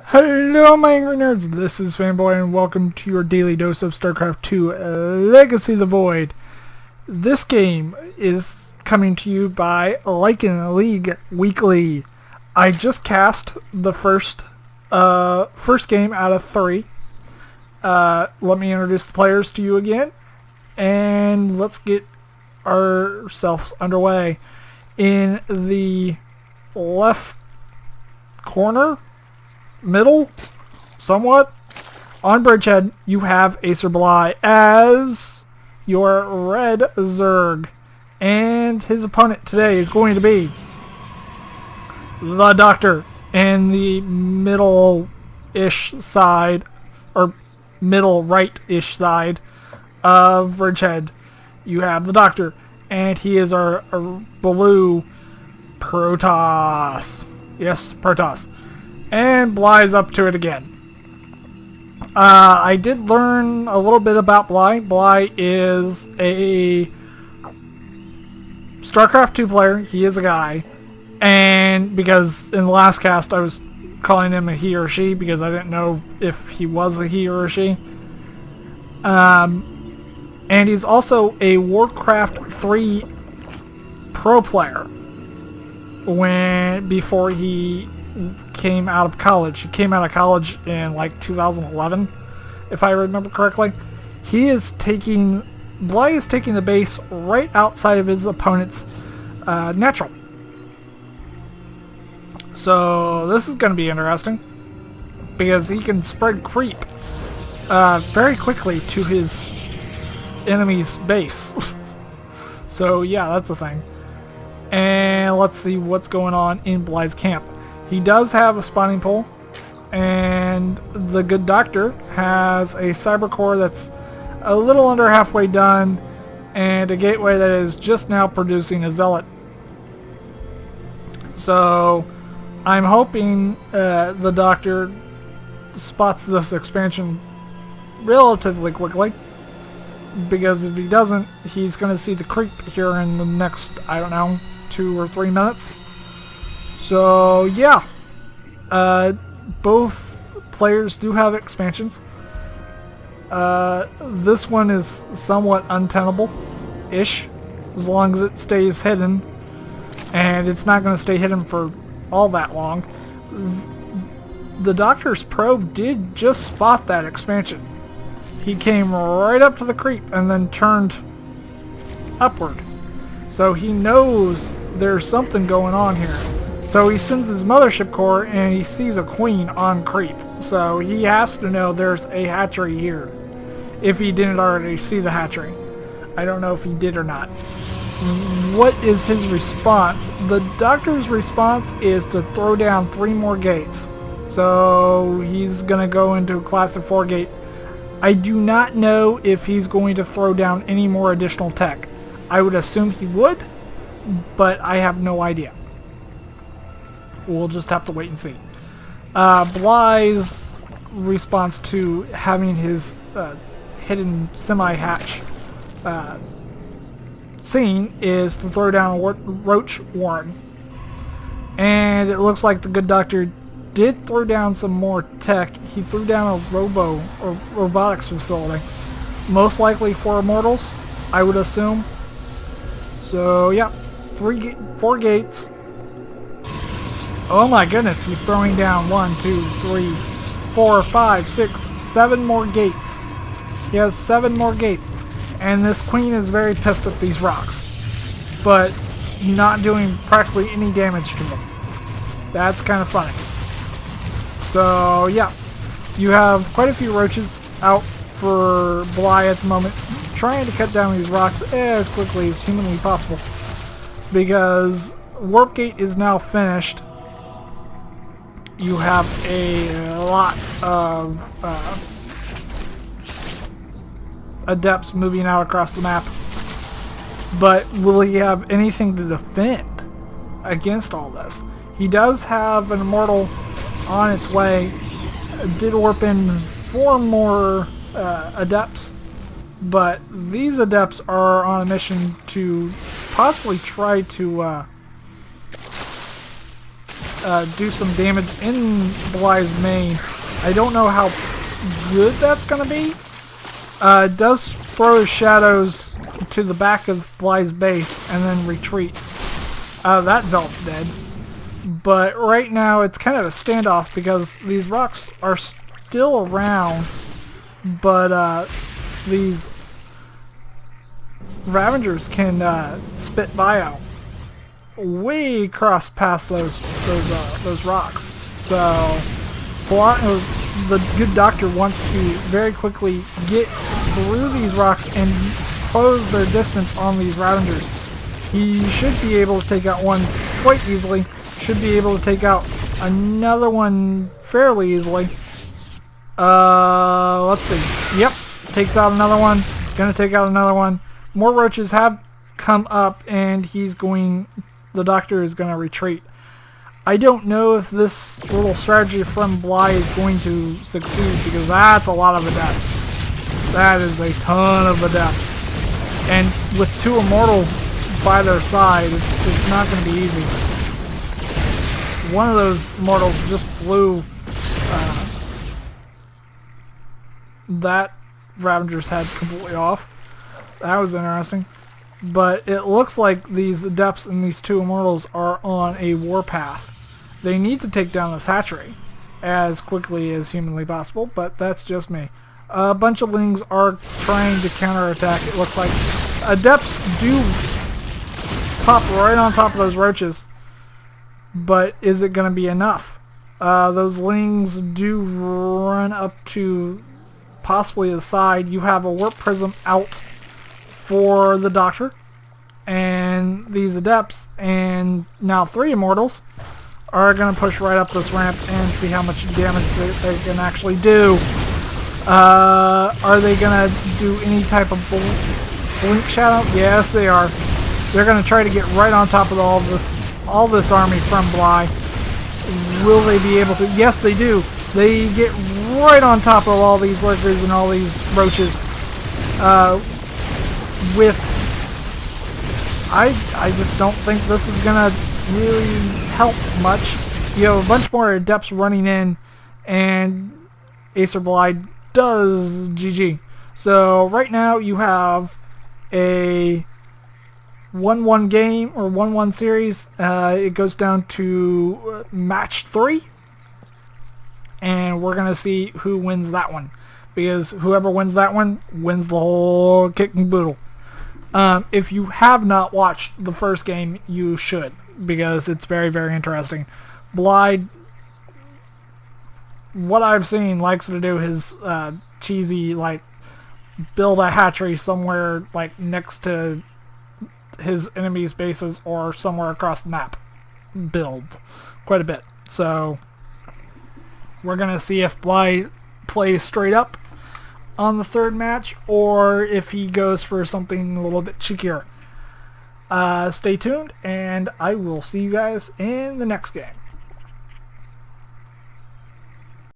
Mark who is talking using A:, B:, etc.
A: Hello my angry nerds, this is Fanboy and welcome to your daily dose of StarCraft 2 Legacy of the Void. This game is coming to you by Lycan League Weekly. I just cast the first game out of 3. Let me introduce the players to you again, and let's get ourselves underway. In the left corner, middle, somewhat, on Bridgehead, you have AcerBly as your red Zerg. And his opponent today is going to be TheDoctor. In the middle-ish side, or middle right-ish side of Bridgehead, you have TheDoctor. And he is our blue Protoss. Yes, Protoss. And Bly's up to it again. I did learn a little bit about Bly. Bly is a StarCraft 2 player. He is a guy. And because in the last cast I was calling him a he or she because I didn't know if he was a he or a she. And he's also a Warcraft 3 pro player before he came out of college. He came out of college in like 2011, if I remember correctly. Bly is taking the base right outside of his opponent's natural. So this is going to be interesting because he can spread creep very quickly to his enemy's base. So yeah, that's a thing. And let's see what's going on in Bly's camp. He does have a spawning pool, and the good doctor has a cyber core that's a little under halfway done, and a gateway that is just now producing a zealot. So I'm hoping the doctor spots this expansion relatively quickly, because if he doesn't, he's going to see the creep here in the next, I don't know, 2 or 3 minutes. So yeah, both players do have expansions. This one is somewhat untenable-ish, as long as it stays hidden, and it's not going to stay hidden for all that long. The Doctor's probe did just spot that expansion. He came right up to the creep and then turned upward. So he knows there's something going on here. So he sends his mothership core and he sees a queen on creep. So he has to know there's a hatchery here, if he didn't already see the hatchery. I don't know if he did or not. What is his response? The Doctor's response is to throw down 3 more gates. So he's going to go into a classic 4 gate. I do not know if he's going to throw down any more additional tech. I would assume he would, but I have no idea. We'll just have to wait and see. Bly's response to having his hidden semi-hatch seen is to throw down a roach warren. And it looks like the good doctor did throw down some more tech. He threw down a robotics facility. Most likely for immortals, I would assume. So yeah, 4 gates. Oh my goodness, he's throwing down 1, 2, 3, 4, 5, 6, 7 more gates. He has 7 more gates. And this queen is very pissed at these rocks, but not doing practically any damage to them. That's kind of funny. So yeah, you have quite a few roaches out for Bly at the moment, trying to cut down these rocks as quickly as humanly possible, because Warp Gate is now finished. You have a lot of adepts moving out across the map, but will he have anything to defend against all this? He does have an immortal on its way. Did warp in 4 more adepts, but these adepts are on a mission to possibly try to do some damage in Bly's main. I don't know how good that's going to be. It does throw shadows to the back of Bly's base and then retreats. That Zealot's dead. But right now it's kind of a standoff because these rocks are still around, but these Ravengers can spit by out way across past those rocks. So the good doctor wants to very quickly get through these rocks and close their distance on these Ravengers. He should be able to take out one quite easily. Should be able to take out another one fairly easily. Let's see. Yep, takes out another one. Gonna take out another one. More roaches have come up, and the doctor is gonna retreat. I don't know if this little strategy from Bly is going to succeed, because that's a lot of adepts. That is a ton of adepts. And with 2 immortals by their side, it's not going to be easy. One of those mortals just blew that Ravenger's head completely off. That was interesting. But it looks like these adepts and these 2 immortals are on a warpath. They need to take down this hatchery as quickly as humanly possible, but that's just me. A bunch of lings are trying to counterattack. It looks like adepts do pop right on top of those roaches, but is it going to be enough? Those lings do run up to possibly the side. You have a warp prism out for the doctor, and these adepts, and now 3 immortals, are going to push right up this ramp and see how much damage they can actually do. Are they going to do any type of blink shadow? Yes, they are. They're going to try to get right on top of all this army from Bly. Will they be able to? Yes, they do. They get right on top of all these lurkers and all these roaches. I just don't think this is going to really help much. You have a bunch more adepts running in, and AcerBly does GG. So right now you have a 1-1 game, or 1-1 series. It goes down to match 3, and we're gonna see who wins that one, because whoever wins that one wins the whole kit and boodle. If you have not watched the first game, you should, because it's very, very interesting. Bly, what I've seen, likes to do his cheesy, like, build a hatchery somewhere, like, next to his enemy's bases or somewhere across the map build quite a bit. So we're gonna see if Bly plays straight up on the 3rd match, or if he goes for something a little bit cheekier. Stay tuned, and I will see you guys in the next game.